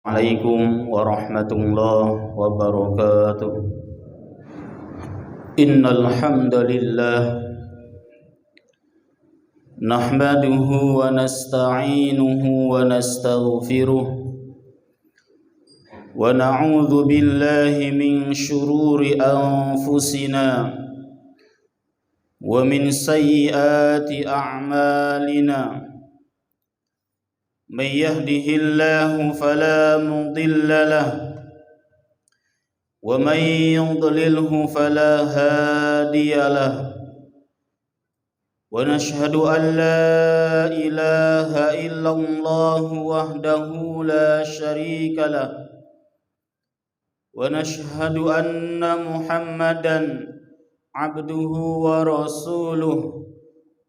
عليكم ورحمة الله وبركاته. إن الحمد لله نحمده ونستعينه ونستغفره ونعوذ بالله من شرور أنفسنا ومن سيئات أعمالنا. من يهده الله فلا مضل له ومن يضلله فلا هادي له. ونشهد أن لا إله إلا الله وحده لا شريك له. ونشهد أن محمدا عبده ورسوله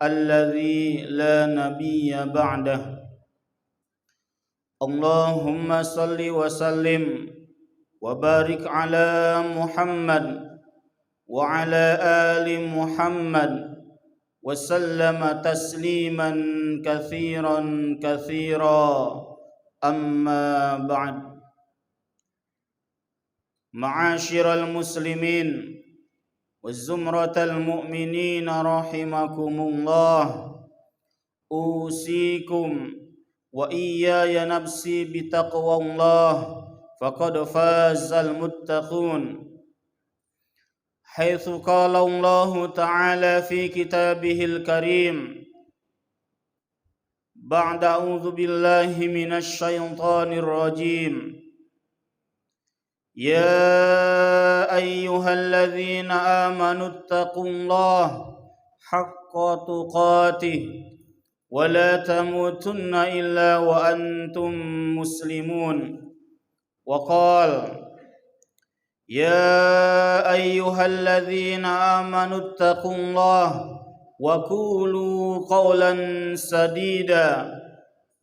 الذي لا نبي بعده. اللهم صل وسلم وبارك على محمد وعلى آل محمد وسلم تسليما كثيرا كثيرا. أما بعد. معاشر المسلمين والزمرة المؤمنين رحمكم الله، أوصيكم وإياي نفسي بتقوى الله فقد فاز المتقون، حيث قال الله تعالى في كتابه الكريم بعد أعوذ بالله من الشيطان الرجيم: يا أيها الذين آمنوا اتقوا الله حق تقاته ولا تموتن إلا وأنتم مسلمون. وقال: يا أيها الذين آمنوا اتقوا الله وقولوا قولا سديدا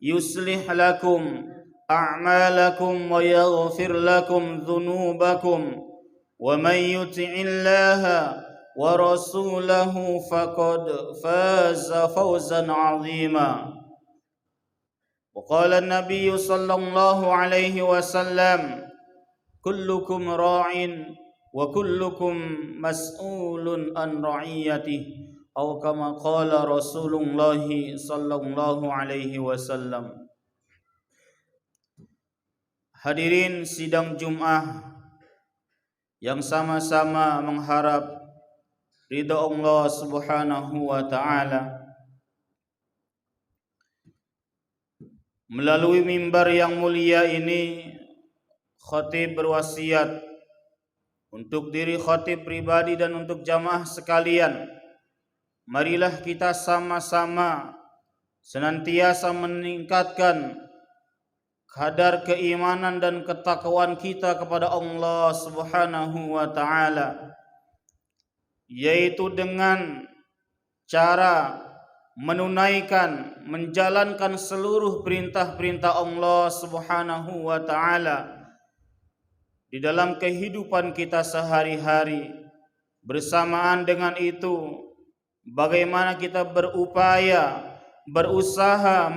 يصلح لكم أعمالكم ويغفر لكم ذنوبكم، ومن يطع الله ورسوله فقد فاز فوزا عظيما. وقال النبي صلى الله عليه وسلم: كلكم راع وكلكم مسؤول عن رعيته، أو كما قال رسول الله صلى الله عليه وسلم. Hadirin sidang Jum'ah yang sama-sama mengharap ridha Allah Subhanahu wa ta'ala, melalui mimbar yang mulia ini khatib berwasiat untuk diri khatib pribadi dan untuk jamaah sekalian, marilah kita sama-sama senantiasa meningkatkan kadar keimanan dan ketakwaan kita kepada Allah Subhanahu wa ta'ala, yaitu dengan cara menjalankan seluruh perintah-perintah Allah Subhanahu wa ta'ala di dalam kehidupan kita sehari-hari. Bersamaan dengan itu, bagaimana kita berusaha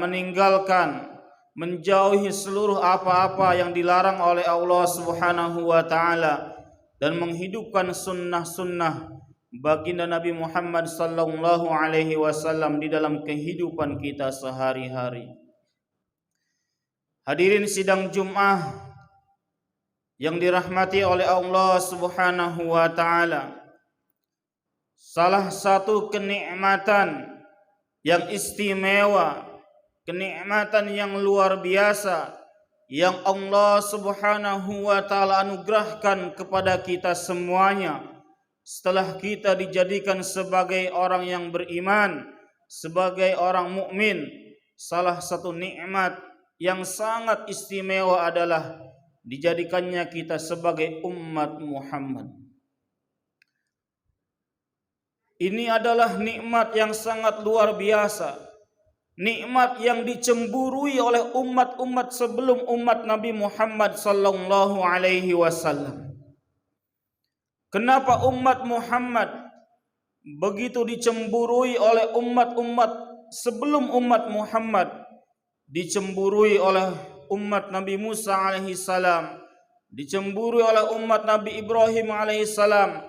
menjauhi seluruh apa-apa yang dilarang oleh Allah Subhanahu wa ta'ala dan menghidupkan sunnah-sunnah baginda Nabi Muhammad sallallahu alaihi wasallam di dalam kehidupan kita sehari-hari. Hadirin sidang Jum'ah yang dirahmati oleh Allah Subhanahu wa ta'ala, salah satu kenikmatan yang istimewa, kenikmatan yang luar biasa yang Allah Subhanahu wa ta'ala anugerahkan kepada kita semuanya setelah kita dijadikan sebagai orang yang beriman, sebagai orang mukmin, salah satu nikmat yang sangat istimewa adalah dijadikannya kita sebagai umat Muhammad. Ini adalah nikmat yang sangat luar biasa, nikmat yang dicemburui oleh umat-umat sebelum umat Nabi Muhammad sallallahu alaihi wasallam. Kenapa umat Muhammad begitu dicemburui oleh umat-umat sebelum umat Muhammad? Dicemburui oleh umat Nabi Musa alaihi salam, dicemburui oleh umat Nabi Ibrahim alaihi salam,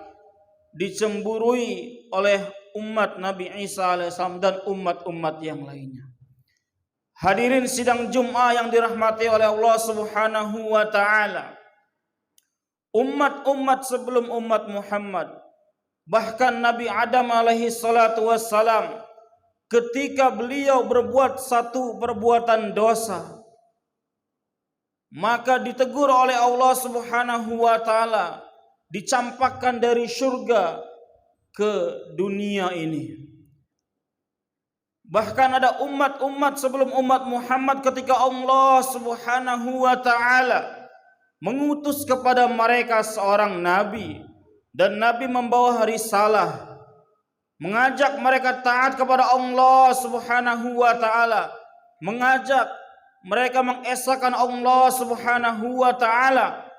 dicemburui oleh umat Nabi Isa alaihi salam dan umat-umat yang lainnya. Hadirin sidang Jumat yang dirahmati oleh Allah Subhanahu wa taala. Umat-umat sebelum umat Muhammad, bahkan Nabi Adam alaihi salatu wassalam, ketika beliau berbuat satu perbuatan dosa, maka ditegur oleh Allah Subhanahu wa taala, dicampakkan dari surga ke dunia ini. Bahkan ada umat-umat sebelum umat Muhammad ketika Allah Subhanahu wa taala mengutus kepada mereka seorang nabi, dan nabi membawa risalah, mengajak mereka taat kepada Allah Subhanahu wa taala, mengajak mereka mengesahkan Allah Subhanahu wa taala.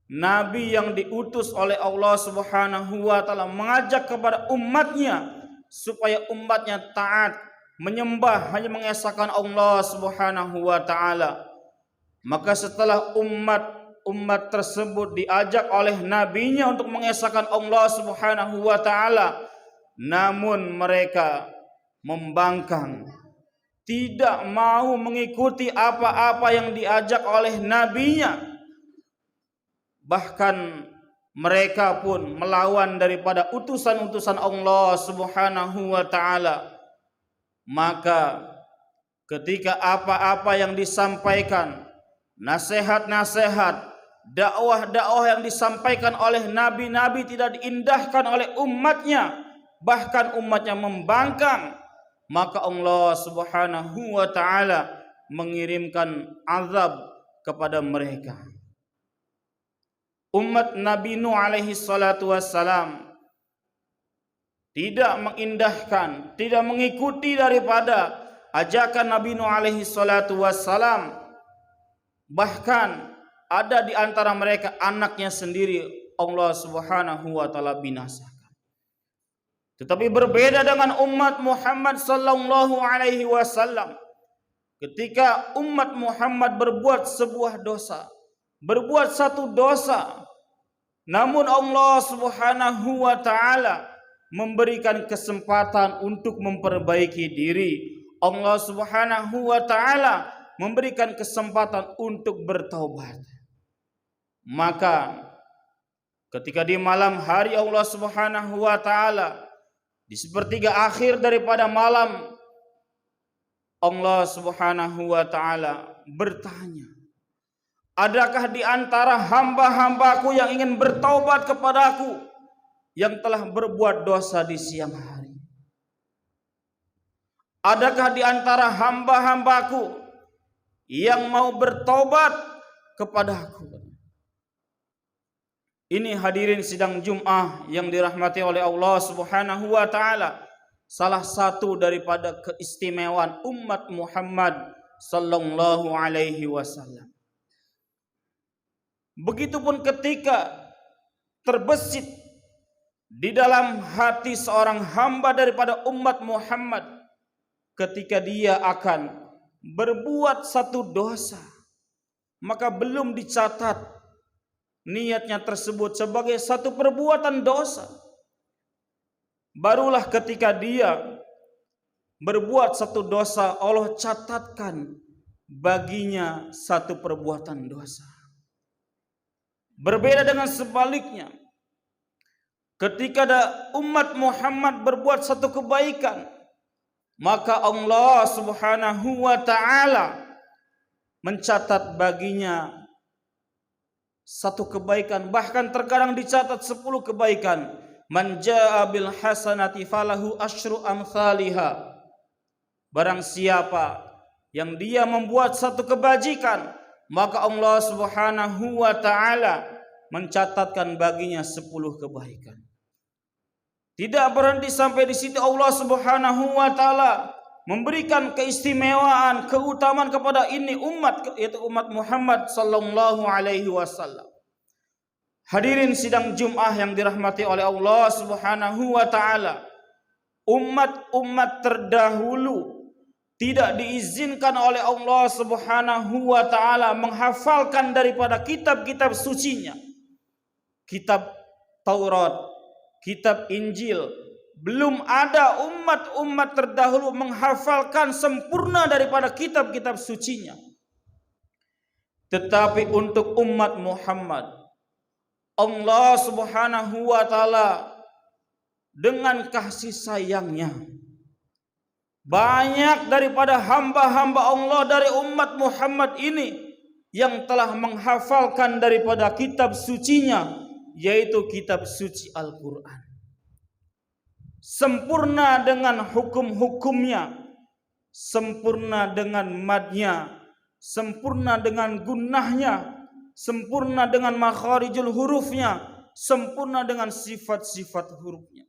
Nabi yang diutus oleh Allah Subhanahu wa taala mengajak kepada umatnya supaya umatnya taat, menyembah, hanya mengesahkan Allah Subhanahu wa taala. Maka setelah umat tersebut diajak oleh nabinya untuk mengesahkan Allah Subhanahu wa taala, namun mereka membangkang, tidak mau mengikuti apa-apa yang diajak oleh nabinya. Bahkan mereka pun melawan daripada utusan-utusan Allah Subhanahu wa taala. Maka ketika apa-apa yang disampaikan, nasihat-nasihat, dakwah-dakwah yang disampaikan oleh nabi-nabi tidak diindahkan oleh umatnya, bahkan umatnya membangkang, maka Allah Subhanahu wa taala mengirimkan azab kepada mereka. Umat Nabi Nuh alaihi salatu wassalam tidak mengindahkan, tidak mengikuti daripada ajakan Nabi Nuh alaihi salatu wassalam. Bahkan ada di antara mereka anaknya sendiri Allah Subhanahu wa taala binasakan. Tetapi berbeda dengan umat Muhammad sallallahu alaihi wasallam. Ketika umat Muhammad berbuat sebuah dosa, berbuat satu dosa, namun Allah Subhanahu wa taala memberikan kesempatan untuk memperbaiki diri. Allah Subhanahu wa taala memberikan kesempatan untuk bertaubat. Maka ketika di malam hari Allah Subhanahu wa taala, di sepertiga akhir daripada malam, Allah Subhanahu wa taala bertanya, adakah di antara hamba-hambaku yang ingin bertaubat kepadaku yang telah berbuat dosa di siang hari? Adakah di antara hamba-hambaku yang mau bertobat kepadaku? Ini hadirin sidang Jumat yang dirahmati oleh Allah Subhanahu wa taala, salah satu daripada keistimewaan umat Muhammad sallallahu alaihi wasallam. Begitupun ketika terbesit di dalam hati seorang hamba daripada umat Muhammad, ketika dia akan berbuat satu dosa, maka belum dicatat niatnya tersebut sebagai satu perbuatan dosa. Barulah ketika dia berbuat satu dosa, Allah catatkan baginya satu perbuatan dosa. Berbeda dengan sebaliknya, ketika ada umat Muhammad berbuat satu kebaikan, maka Allah Subhanahu wa taala mencatat baginya satu kebaikan, bahkan terkadang dicatat 10 kebaikan. Man jaa bil hasanati falahu asyru amsalihha. Barang siapa yang dia membuat satu kebajikan, maka Allah Subhanahu wa taala mencatatkan baginya 10 kebaikan. Tidak berhenti sampai di situ, Allah Subhanahu wa taala memberikan keistimewaan, keutamaan kepada ini umat, yaitu umat Muhammad sallallahu alaihi wasallam. Hadirin sidang Jumat yang dirahmati oleh Allah Subhanahu wa taala, umat-umat terdahulu tidak diizinkan oleh Allah Subhanahu wa taala menghafalkan daripada kitab-kitab sucinya. Kitab Taurat, kitab Injil, belum ada umat-umat terdahulu menghafalkan sempurna daripada kitab-kitab sucinya. Tetapi untuk umat Muhammad, Allah Subhanahu wa taala dengan kasih sayangnya, banyak daripada hamba-hamba Allah dari umat Muhammad ini yang telah menghafalkan daripada kitab sucinya, yaitu kitab suci Al-Quran. Sempurna dengan hukum-hukumnya, sempurna dengan madnya, sempurna dengan gunnahnya, sempurna dengan makharijul hurufnya, sempurna dengan sifat-sifat hurufnya.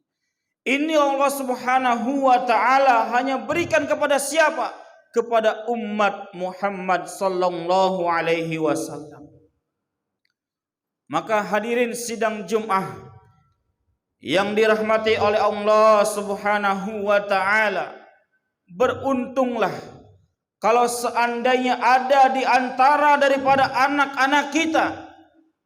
Ini Allah Subhanahu wa taala hanya berikan kepada siapa? Kepada umat Muhammad sallallahu alaihi wasallam. Maka hadirin sidang Jumat yang dirahmati oleh Allah Subhanahu wa taala, beruntunglah kalau seandainya ada di antara daripada anak-anak kita,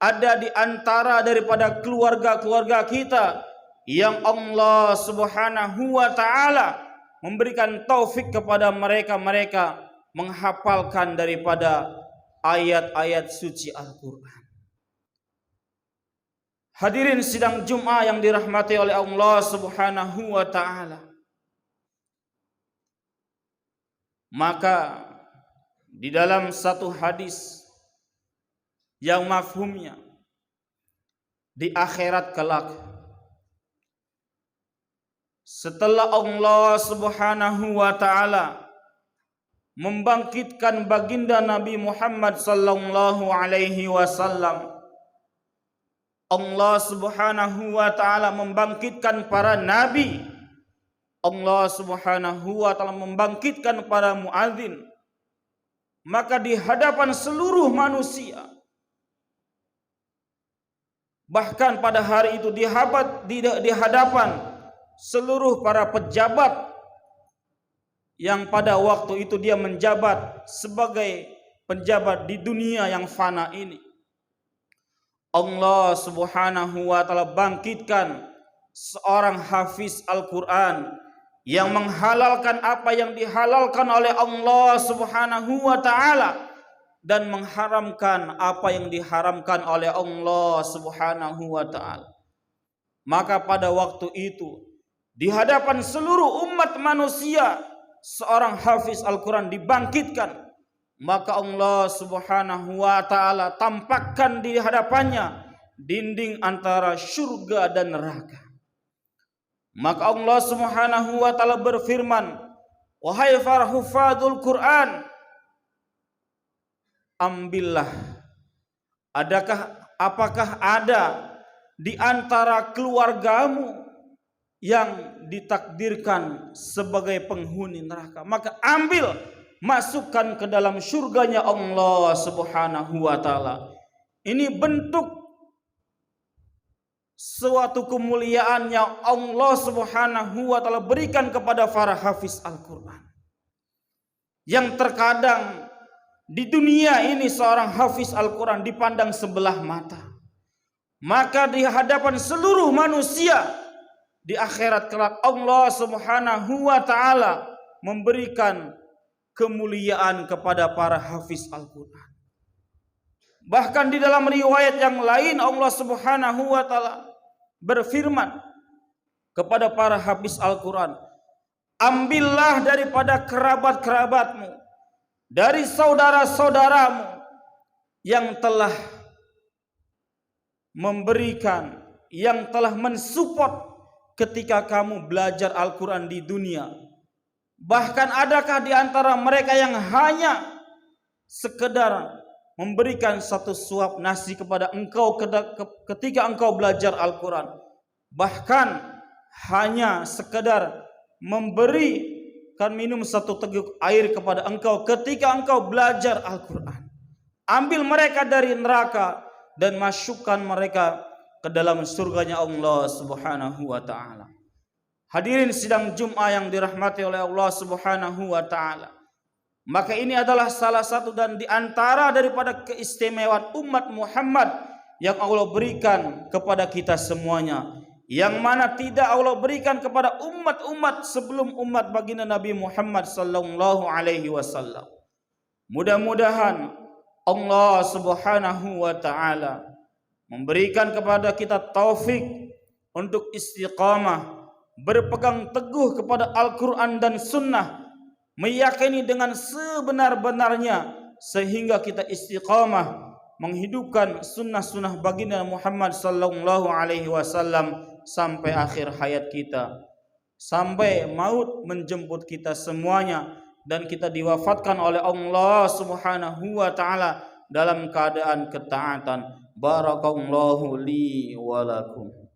ada di antara daripada keluarga-keluarga kita yang Allah Subhanahu wa taala memberikan taufik kepada mereka menghafalkan daripada ayat-ayat suci Al-Quran. Hadirin sidang Jumat yang dirahmati oleh Allah Subhanahu wa taala. Maka di dalam satu hadis yang mafhumnya di akhirat kelak, setelah Allah Subhanahu wa taala membangkitkan baginda Nabi Muhammad sallallahu alaihi wasallam, Allah Subhanahu wa taala membangkitkan para nabi, Allah Subhanahu wa taala membangkitkan para muadzin. Maka di hadapan seluruh manusia, bahkan pada hari itu di hadapan seluruh para pejabat yang pada waktu itu dia menjabat sebagai penjabat di dunia yang fana ini, Allah Subhanahu wa taala bangkitkan seorang hafiz Al-Quran yang menghalalkan apa yang dihalalkan oleh Allah Subhanahu wa taala dan mengharamkan apa yang diharamkan oleh Allah Subhanahu wa taala. Maka pada waktu itu di hadapan seluruh umat manusia, seorang hafiz Al-Quran dibangkitkan. Maka Allah Subhanahu wa taala tampakkan di hadapannya dinding antara syurga dan neraka. Maka Allah Subhanahu wa taala berfirman, "Wahai para hufadzul Quran, ambillah, apakah ada di antara keluargamu yang ditakdirkan sebagai penghuni neraka? Maka ambil, masukkan ke dalam surganya Allah Subhanahu wa taala." Ini bentuk suatu kemuliaan yang Allah Subhanahu wa taala berikan kepada para hafiz Al-Quran, yang terkadang di dunia ini seorang hafiz Al-Quran dipandang sebelah mata. Maka di hadapan seluruh manusia di akhirat kelak, Allah Subhanahu wa taala memberikan kemuliaan kepada para hafiz Al-Quran. Bahkan di dalam riwayat yang lain Allah Subhanahu wa taala berfirman kepada para hafiz Al-Quran, "Ambillah daripada kerabat-kerabatmu, dari saudara-saudaramu yang telah memberikan, yang telah mensupport ketika kamu belajar Al-Quran di dunia. Bahkan adakah di antara mereka yang hanya sekedar memberikan satu suap nasi kepada engkau ketika engkau belajar Al-Quran, bahkan hanya sekedar memberikan minum satu teguk air kepada engkau ketika engkau belajar Al-Quran. Ambil mereka dari neraka dan masukkan mereka ke dalam surganya Allah Subhanahu wa taala." Hadirin sidang Jumat yang dirahmati oleh Allah Subhanahu wa taala, Maka ini adalah salah satu dan di antara daripada keistimewaan umat Muhammad yang Allah berikan kepada kita semuanya, yang mana tidak Allah berikan kepada umat-umat sebelum umat baginda Nabi Muhammad sallallahu alaihi wasallam. Mudah-mudahan Allah Subhanahu wa taala memberikan kepada kita taufik untuk istiqamah, berpegang teguh kepada Al-Quran dan Sunnah, meyakini dengan sebenar-benarnya, sehingga kita istiqamah menghidupkan sunnah-sunnah baginda Muhammad sallallahu alaihi wasallam sampai akhir hayat kita, sampai maut menjemput kita semuanya dan kita diwafatkan oleh Allah Subhanahu wa taala dalam keadaan ketaatan. Barakallahu li wa lakum.